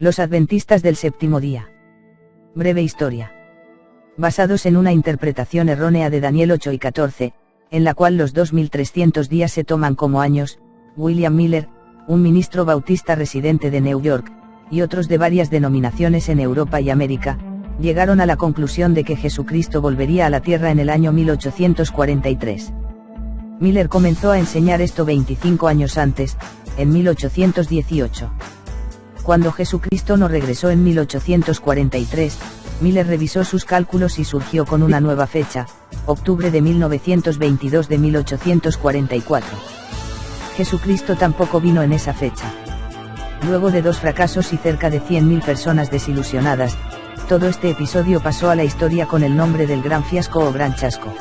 Los adventistas del séptimo día. Breve historia. Basados en una interpretación errónea de Daniel 8 y 14, en la cual los 2300 días se toman como años, William Miller, un ministro bautista residente de New York, y otros de varias denominaciones en Europa y América, llegaron a la conclusión de que Jesucristo volvería a la tierra en el año 1843. Miller comenzó a enseñar esto 25 años antes, en 1818. Cuando Jesucristo no regresó en 1843, Miller revisó sus cálculos y surgió con una nueva fecha, octubre de 1922 de 1844. Jesucristo tampoco vino en esa fecha. Luego de 2 fracasos y cerca de 100.000 personas desilusionadas, todo este episodio pasó a la historia con el nombre del gran fiasco o gran chasco.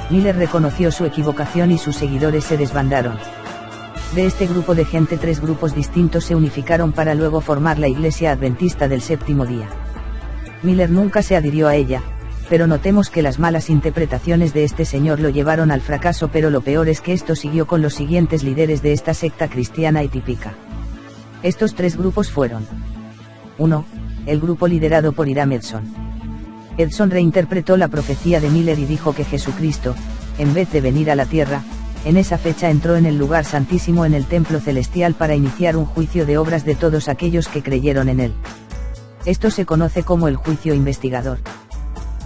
Miller reconoció su equivocación y sus seguidores se desbandaron. De este grupo de gente 3 grupos distintos se unificaron para luego formar la Iglesia Adventista del Séptimo Día. Miller nunca se adhirió a ella, pero notemos que las malas interpretaciones de este señor lo llevaron al fracaso, pero lo peor es que esto siguió con los siguientes líderes de esta secta cristiana y típica. Estos 3 grupos fueron: 1. El grupo liderado por Hiram Edson. Edson reinterpretó la profecía de Miller y dijo que Jesucristo, en vez de venir a la tierra, en esa fecha entró en el lugar santísimo en el templo celestial para iniciar un juicio de obras de todos aquellos que creyeron en él. Esto se conoce como el juicio investigador.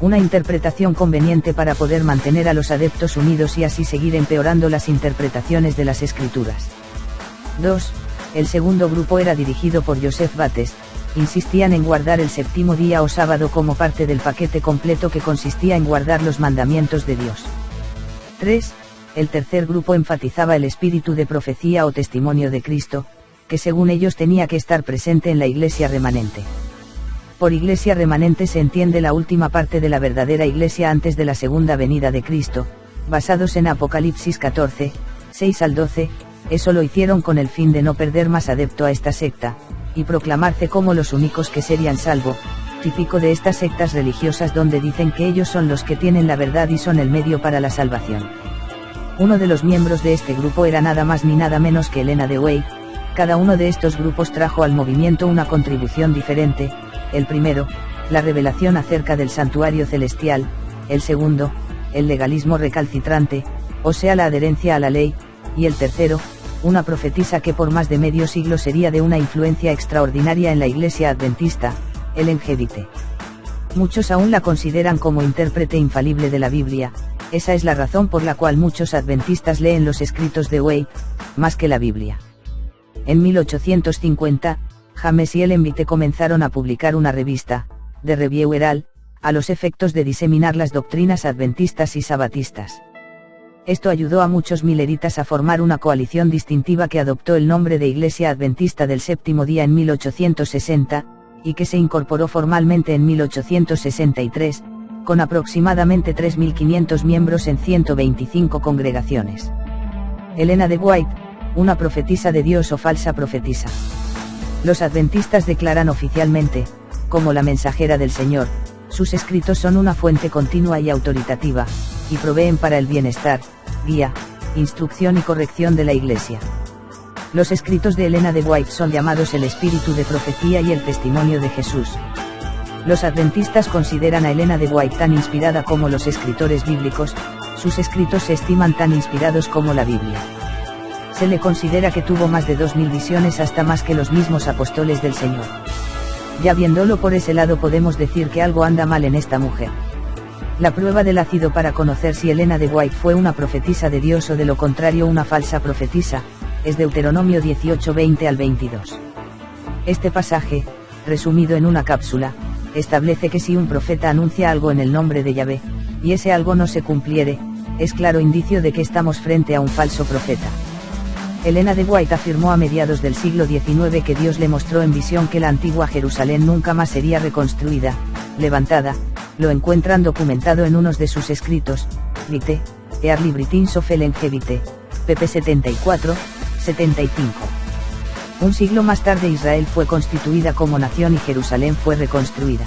Una interpretación conveniente para poder mantener a los adeptos unidos y así seguir empeorando las interpretaciones de las Escrituras. 2. El segundo grupo era dirigido por Joseph Bates. Insistían en guardar el séptimo día o sábado como parte del paquete completo que consistía en guardar los mandamientos de Dios. 3. El tercer grupo enfatizaba el espíritu de profecía o testimonio de Cristo, que según ellos tenía que estar presente en la iglesia remanente. Por iglesia remanente se entiende la última parte de la verdadera iglesia antes de la segunda venida de Cristo, basados en Apocalipsis 14, 6 al 12, eso lo hicieron con el fin de no perder más adepto a esta secta, y proclamarse como los únicos que serían salvo, típico de estas sectas religiosas donde dicen que ellos son los que tienen la verdad y son el medio para la salvación. Uno de los miembros de este grupo era nada más ni nada menos que Elena de White. Cada uno de estos grupos trajo al movimiento una contribución diferente: el primero, la revelación acerca del santuario celestial; el segundo, el legalismo recalcitrante, o sea la adherencia a la ley; y el tercero, una profetisa que por más de medio siglo sería de una influencia extraordinaria en la Iglesia Adventista, Ellen G. White. Muchos aún la consideran como intérprete infalible de la Biblia. Esa es la razón por la cual muchos adventistas leen los escritos de White, más que la Biblia. En 1850, James y Ellen White comenzaron a publicar una revista, The Review Herald, a los efectos de diseminar las doctrinas adventistas y sabatistas. Esto ayudó a muchos milleritas a formar una coalición distintiva que adoptó el nombre de Iglesia Adventista del Séptimo Día en 1860, y que se incorporó formalmente en 1863, con aproximadamente 3.500 miembros en 125 congregaciones. Elena de White, una profetisa de Dios o falsa profetisa. Los adventistas declaran oficialmente, como la mensajera del Señor, sus escritos son una fuente continua y autoritativa, y proveen para el bienestar, guía, instrucción y corrección de la Iglesia. Los escritos de Elena de White son llamados el espíritu de profecía y el testimonio de Jesús. Los adventistas consideran a Elena de White tan inspirada como los escritores bíblicos. Sus escritos se estiman tan inspirados como la Biblia. Se le considera que tuvo más de 2.000 visiones, hasta más que los mismos apóstoles del Señor. Ya viéndolo por ese lado podemos decir que algo anda mal en esta mujer. La prueba del ácido para conocer si Elena de White fue una profetisa de Dios o de lo contrario una falsa profetisa, es Deuteronomio 18, 20 al 22. Este pasaje, resumido en una cápsula, establece que si un profeta anuncia algo en el nombre de Yahvé, y ese algo no se cumpliere, es claro indicio de que estamos frente a un falso profeta. Elena de White afirmó a mediados del siglo XIX que Dios le mostró en visión que la antigua Jerusalén nunca más sería reconstruida, levantada. Lo encuentran documentado en unos de sus escritos, White, Early Writings of Ellen G. White, pp 74, 75. Un siglo más tarde Israel fue constituida como nación y Jerusalén fue reconstruida.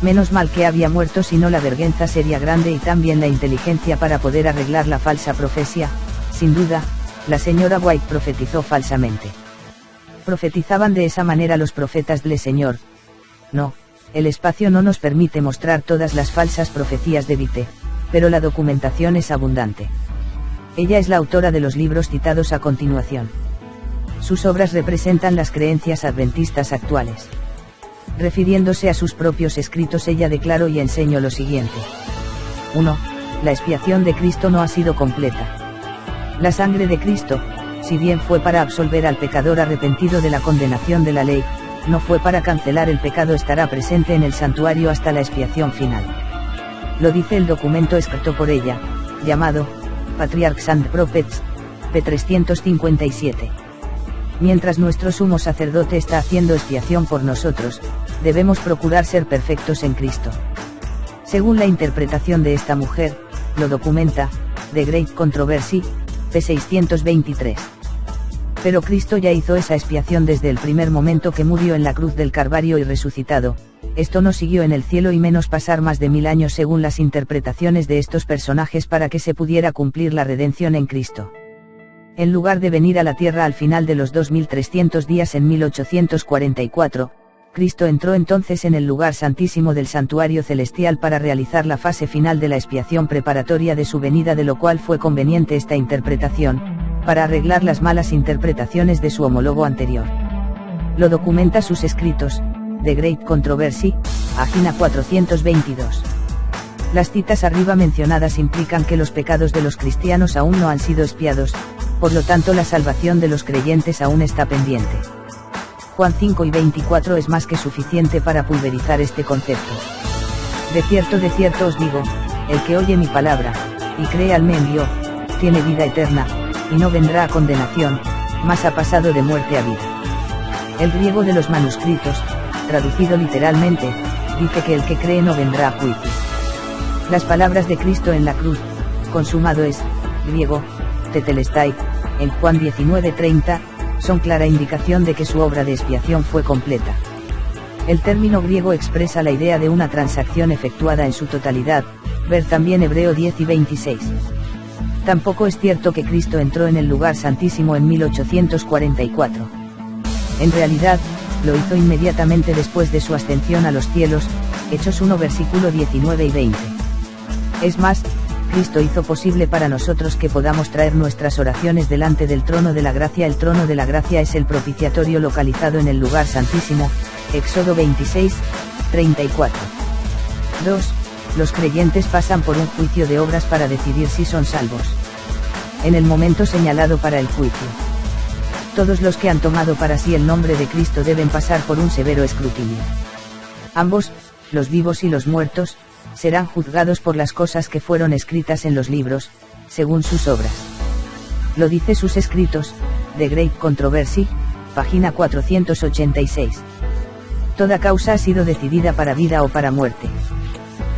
Menos mal que había muerto, si no la vergüenza sería grande y también la inteligencia para poder arreglar la falsa profecía. Sin duda, la señora White profetizó falsamente. Profetizaban de esa manera los profetas del Señor. No, el espacio no nos permite mostrar todas las falsas profecías de Vite, pero la documentación es abundante. Ella es la autora de los libros citados a continuación. Sus obras representan las creencias adventistas actuales. Refiriéndose a sus propios escritos, ella declaró y enseñó lo siguiente. 1. La expiación de Cristo no ha sido completa. La sangre de Cristo, si bien fue para absolver al pecador arrepentido de la condenación de la ley, no fue para cancelar el pecado. Estará presente en el santuario hasta la expiación final. Lo dice el documento escrito por ella, llamado Patriarchs and Prophets, p. 357. Mientras nuestro sumo sacerdote está haciendo expiación por nosotros, debemos procurar ser perfectos en Cristo. Según la interpretación de esta mujer, lo documenta The Great Controversy, p. 623. Pero Cristo ya hizo esa expiación desde el primer momento que murió en la cruz del Calvario y resucitado. Esto no siguió en el cielo y menos pasar más de 1000 años según las interpretaciones de estos personajes para que se pudiera cumplir la redención en Cristo. En lugar de venir a la tierra al final de los 2300 días en 1844, Cristo entró entonces en el lugar santísimo del santuario celestial para realizar la fase final de la expiación preparatoria de su venida, de lo cual fue conveniente esta interpretación, para arreglar las malas interpretaciones de su homólogo anterior. Lo documenta sus escritos, The Great Controversy, página 422. Las citas arriba mencionadas implican que los pecados de los cristianos aún no han sido expiados, por lo tanto la salvación de los creyentes aún está pendiente. Juan 5 y 24 es más que suficiente para pulverizar este concepto. De cierto os digo, el que oye mi palabra, y cree al me envió, tiene vida eterna, y no vendrá a condenación, mas ha pasado de muerte a vida. El griego de los manuscritos, traducido literalmente, dice que el que cree no vendrá a juicio. Las palabras de Cristo en la cruz, consumado es, griego, tetelestai, en Juan 19:30, son clara indicación de que su obra de expiación fue completa. El término griego expresa la idea de una transacción efectuada en su totalidad, ver también Hebreo 10 y 26. Tampoco es cierto que Cristo entró en el lugar santísimo en 1844. En realidad, lo hizo inmediatamente después de su ascensión a los cielos, Hechos 1 versículo 19 y 20. Es más, Cristo hizo posible para nosotros que podamos traer nuestras oraciones delante del trono de la gracia. El trono de la gracia es el propiciatorio localizado en el lugar santísimo, Éxodo 26, 34. 2. Los creyentes pasan por un juicio de obras para decidir si son salvos. En el momento señalado para el juicio, todos los que han tomado para sí el nombre de Cristo deben pasar por un severo escrutinio. Ambos, los vivos y los muertos, serán juzgados por las cosas que fueron escritas en los libros, según sus obras. Lo dice sus escritos, The Great Controversy, página 486. Toda causa ha sido decidida para vida o para muerte.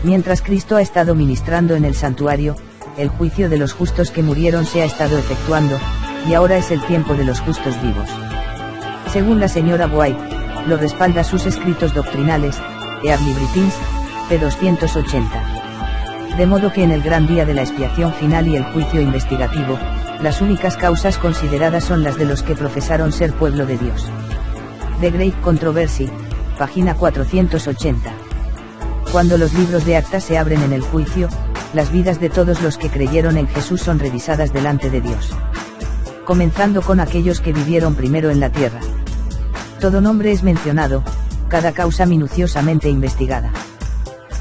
Mientras Cristo ha estado ministrando en el santuario, el juicio de los justos que murieron se ha estado efectuando, y ahora es el tiempo de los justos vivos. Según la señora White, lo respalda sus escritos doctrinales, Early Britins, p. 280. De modo que en el gran día de la expiación final y el juicio investigativo, las únicas causas consideradas son las de los que profesaron ser pueblo de Dios. The Great Controversy, página 480. Cuando los libros de actas se abren en el juicio, las vidas de todos los que creyeron en Jesús son revisadas delante de Dios. Comenzando con aquellos que vivieron primero en la tierra. Todo nombre es mencionado, cada causa minuciosamente investigada.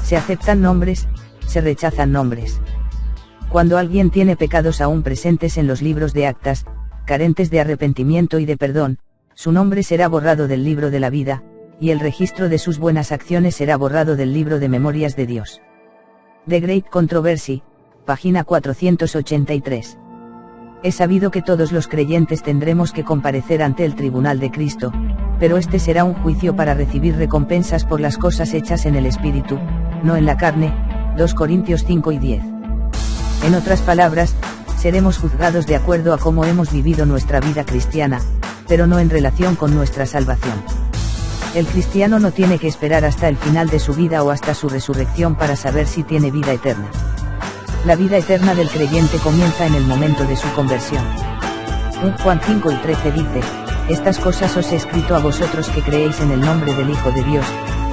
Se aceptan nombres, se rechazan nombres. Cuando alguien tiene pecados aún presentes en los libros de actas, carentes de arrepentimiento y de perdón, su nombre será borrado del libro de la vida, y el registro de sus buenas acciones será borrado del libro de memorias de Dios. The Great Controversy, página 483. Es sabido que todos los creyentes tendremos que comparecer ante el tribunal de Cristo, pero este será un juicio para recibir recompensas por las cosas hechas en el Espíritu, no en la carne, 2 Corintios 5 y 10. En otras palabras, seremos juzgados de acuerdo a cómo hemos vivido nuestra vida cristiana, pero no en relación con nuestra salvación. El cristiano no tiene que esperar hasta el final de su vida o hasta su resurrección para saber si tiene vida eterna. La vida eterna del creyente comienza en el momento de su conversión. 1 Juan 5 y 13 dice, Estas cosas os he escrito a vosotros que creéis en el nombre del Hijo de Dios,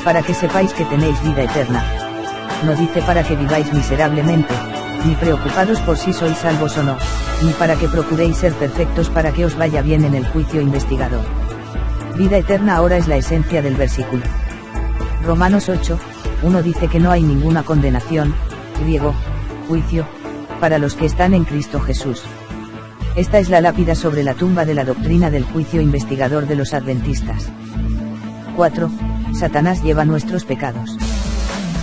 para que sepáis que tenéis vida eterna. No dice para que viváis miserablemente, ni preocupados por si sois salvos o no, ni para que procuréis ser perfectos para que os vaya bien en el juicio investigador. Vida eterna ahora es la esencia del versículo. Romanos 8, 1 dice que no hay ninguna condenación, griego, juicio, para los que están en Cristo Jesús. Esta es la lápida sobre la tumba de la doctrina del juicio investigador de los adventistas. 4. Satanás lleva nuestros pecados.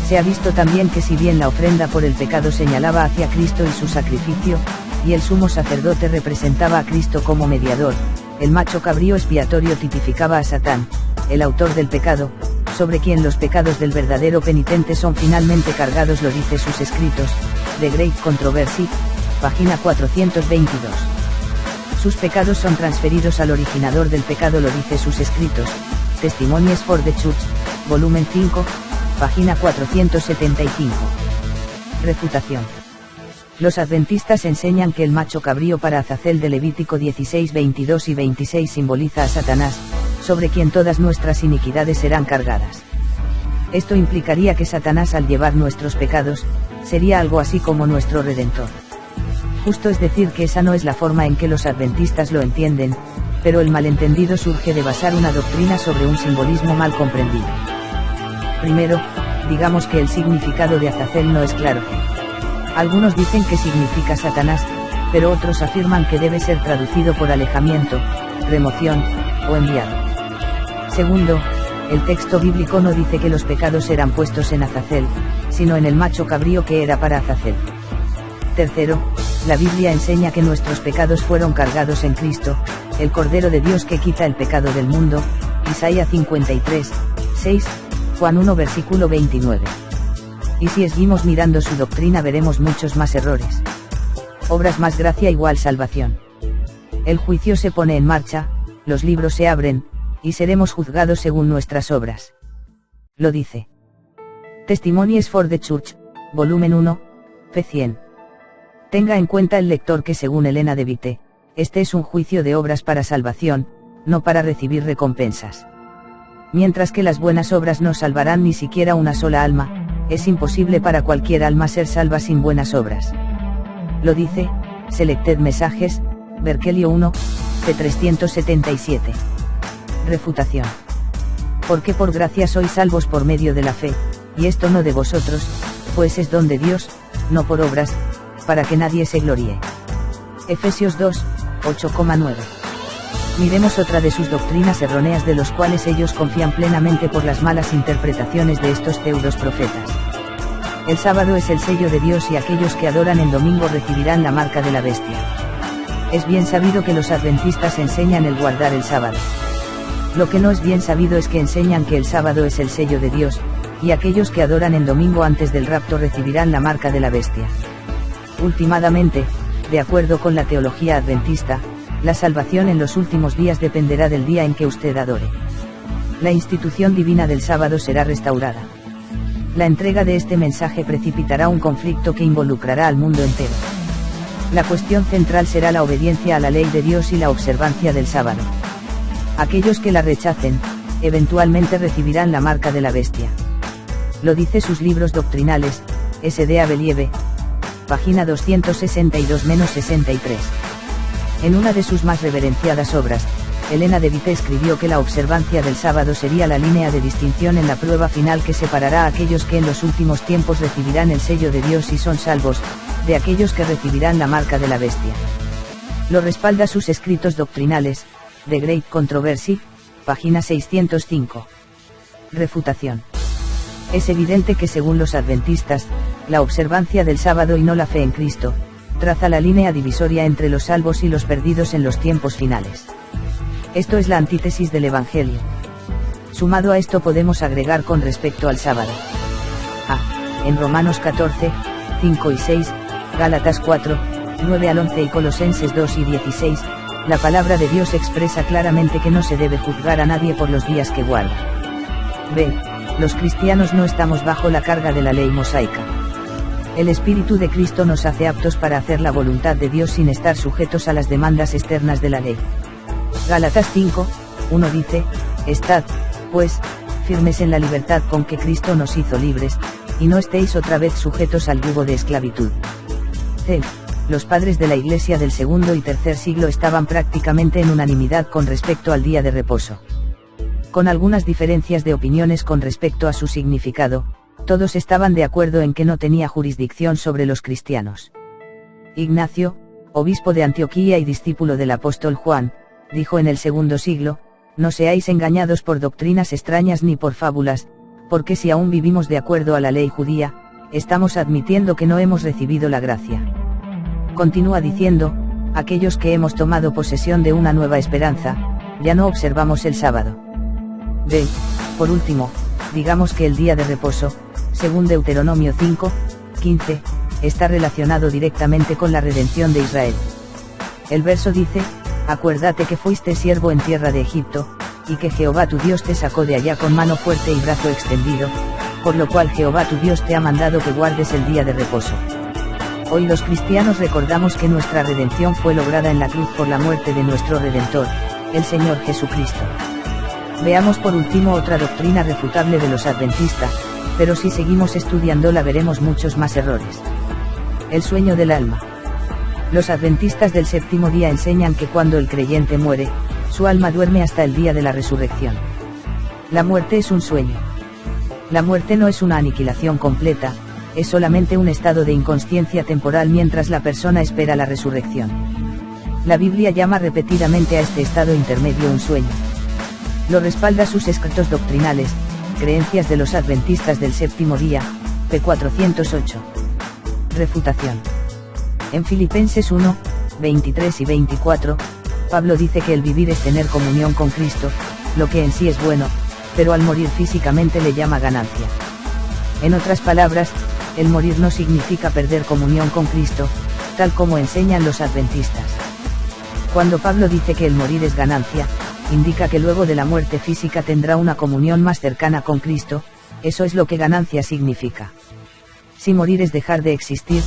Se ha visto también que si bien la ofrenda por el pecado señalaba hacia Cristo y su sacrificio, y el sumo sacerdote representaba a Cristo como mediador, el macho cabrío expiatorio tipificaba a Satán, el autor del pecado, sobre quien los pecados del verdadero penitente son finalmente cargados, lo dice sus escritos, The Great Controversy, página 422. Sus pecados son transferidos al originador del pecado, lo dice sus escritos, Testimonies for the Church, volumen 5, página 475. Refutación. Los adventistas enseñan que el macho cabrío para Azazel de Levítico 16, 22 y 26 simboliza a Satanás, sobre quien todas nuestras iniquidades serán cargadas. Esto implicaría que Satanás, al llevar nuestros pecados, sería algo así como nuestro Redentor. Justo es decir que esa no es la forma en que los adventistas lo entienden, pero el malentendido surge de basar una doctrina sobre un simbolismo mal comprendido. Primero, digamos que el significado de Azazel no es claro. Algunos dicen que significa Satanás, pero otros afirman que debe ser traducido por alejamiento, remoción, o enviado. Segundo, el texto bíblico no dice que los pecados eran puestos en Azazel, sino en el macho cabrío que era para Azazel. Tercero, la Biblia enseña que nuestros pecados fueron cargados en Cristo, el Cordero de Dios que quita el pecado del mundo, Isaías 53, 6, Juan 1 versículo 29. Y si seguimos mirando su doctrina veremos muchos más errores. Obras más gracia igual salvación. El juicio se pone en marcha, los libros se abren, y seremos juzgados según nuestras obras. Lo dice. Testimonies for the Church, volumen 1, p. 100. Tenga en cuenta el lector que según Elena de Vite, este es un juicio de obras para salvación, no para recibir recompensas. Mientras que las buenas obras no salvarán ni siquiera una sola alma, es imposible para cualquier alma ser salva sin buenas obras. Lo dice, Selected Messages, Berkelio 1, p. 377. Refutación. Porque por gracia sois salvos por medio de la fe, y esto no de vosotros, pues es don de Dios, no por obras, para que nadie se gloríe. Efesios 2, 8,9. Miremos otra de sus doctrinas erróneas de los cuales ellos confían plenamente por las malas interpretaciones de estos pseudos profetas. El sábado es el sello de Dios y aquellos que adoran en domingo recibirán la marca de la bestia. Es bien sabido que los adventistas enseñan el guardar el sábado. Lo que no es bien sabido es que enseñan que el sábado es el sello de Dios, y aquellos que adoran en domingo antes del rapto recibirán la marca de la bestia. Últimamente, de acuerdo con la teología adventista, la salvación en los últimos días dependerá del día en que usted adore. La institución divina del sábado será restaurada. La entrega de este mensaje precipitará un conflicto que involucrará al mundo entero. La cuestión central será la obediencia a la ley de Dios y la observancia del sábado. Aquellos que la rechacen, eventualmente recibirán la marca de la bestia. Lo dice sus libros doctrinales, S.D. Believe, página 262-63. En una de sus más reverenciadas obras, Elena de Vite escribió que la observancia del sábado sería la línea de distinción en la prueba final que separará a aquellos que en los últimos tiempos recibirán el sello de Dios y son salvos, de aquellos que recibirán la marca de la bestia. Lo respalda sus escritos doctrinales, The Great Controversy, página 605. Refutación. Es evidente que según los adventistas, la observancia del sábado y no la fe en Cristo, traza la línea divisoria entre los salvos y los perdidos en los tiempos finales. Esto es la antítesis del Evangelio. Sumado a esto podemos agregar con respecto al sábado. En Romanos 14, 5 y 6, Gálatas 4, 9 al 11 y Colosenses 2 y 16, la palabra de Dios expresa claramente que no se debe juzgar a nadie por los días que guarda. B. Los cristianos no estamos bajo la carga de la ley mosaica. El Espíritu de Cristo nos hace aptos para hacer la voluntad de Dios sin estar sujetos a las demandas externas de la ley. Gálatas 5, 1 dice, estad, pues, firmes en la libertad con que Cristo nos hizo libres, y no estéis otra vez sujetos al yugo de esclavitud. C. Los padres de la Iglesia del segundo y tercer siglo estaban prácticamente en unanimidad con respecto al día de reposo. Con algunas diferencias de opiniones con respecto a su significado, todos estaban de acuerdo en que no tenía jurisdicción sobre los cristianos. Ignacio, obispo de Antioquía y discípulo del apóstol Juan, dijo en el segundo siglo, no seáis engañados por doctrinas extrañas ni por fábulas, porque si aún vivimos de acuerdo a la ley judía, estamos admitiendo que no hemos recibido la gracia. Continúa diciendo, aquellos que hemos tomado posesión de una nueva esperanza, ya no observamos el sábado. D. Por último, digamos que el día de reposo, según Deuteronomio 5, 15, está relacionado directamente con la redención de Israel. El verso dice, acuérdate que fuiste siervo en tierra de Egipto, y que Jehová tu Dios te sacó de allá con mano fuerte y brazo extendido, por lo cual Jehová tu Dios te ha mandado que guardes el día de reposo. Hoy los cristianos recordamos que nuestra redención fue lograda en la cruz por la muerte de nuestro Redentor, el Señor Jesucristo. Veamos por último otra doctrina refutable de los adventistas, pero si seguimos estudiándola veremos muchos más errores. El sueño del alma. Los adventistas del séptimo día enseñan que cuando el creyente muere, su alma duerme hasta el día de la resurrección. La muerte es un sueño. La muerte no es una aniquilación completa, es solamente un estado de inconsciencia temporal mientras la persona espera la resurrección. La Biblia llama repetidamente a este estado intermedio un sueño. Lo respalda sus escritos doctrinales, Creencias de los Adventistas del Séptimo Día, p. 408. Refutación. En Filipenses 1, 23 y 24, Pablo dice que el vivir es tener comunión con Cristo, lo que en sí es bueno, pero al morir físicamente le llama ganancia. En otras palabras, el morir no significa perder comunión con Cristo, tal como enseñan los adventistas. Cuando Pablo dice que el morir es ganancia, indica que luego de la muerte física tendrá una comunión más cercana con Cristo, eso es lo que ganancia significa. Si morir es dejar de existir,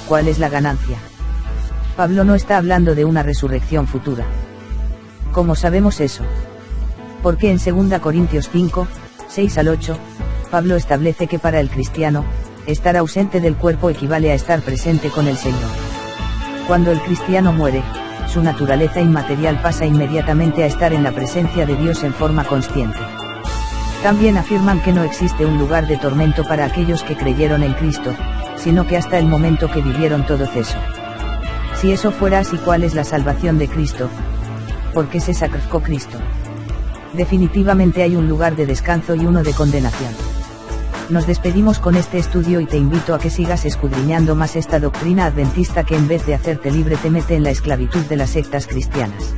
¿cuál es la ganancia? Pablo no está hablando de una resurrección futura. ¿Cómo sabemos eso? Porque en 2 Corintios 5, 6 al 8, Pablo establece que para el cristiano, estar ausente del cuerpo equivale a estar presente con el Señor. Cuando el cristiano muere, su naturaleza inmaterial pasa inmediatamente a estar en la presencia de Dios en forma consciente. También afirman que no existe un lugar de tormento para aquellos que creyeron en Cristo, sino que hasta el momento que vivieron todo cesó. Si eso fuera así, ¿cuál es la salvación de Cristo? ¿Por qué se sacrificó Cristo? Definitivamente hay un lugar de descanso y uno de condenación. Nos despedimos con este estudio y te invito a que sigas escudriñando más esta doctrina adventista que en vez de hacerte libre te mete en la esclavitud de las sectas cristianas.